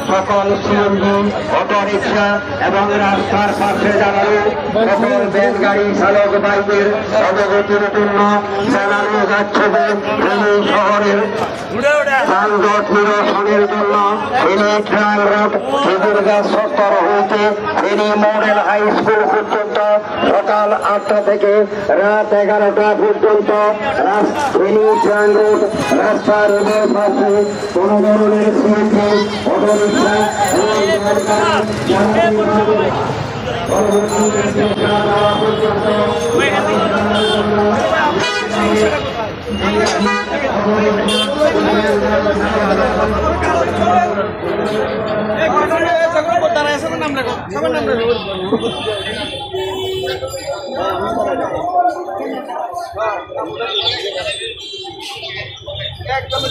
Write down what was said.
সকল CNG, autorickshaw এবং রাস্তার পাশে দাঁড়ানো সকল ভ্যান গাড়ি চালক বাইকের অবগতির জন্য জানানো যাচ্ছে যে ফেনী শহরের যানজট নিরসনের জন্য ফেনী ট্রাম রোড খেজুরগাছ চত্বর হইতে ফেনী মডেল হাই স্কুল পর্যন্ত সকাল 8টা থেকে রাত 11টা পর্যন্ত ফেনী ট্রাম রোড রাস্তার উভয় পাশে কোন ধরনের সিএনজি, অটোরিক্সা একদম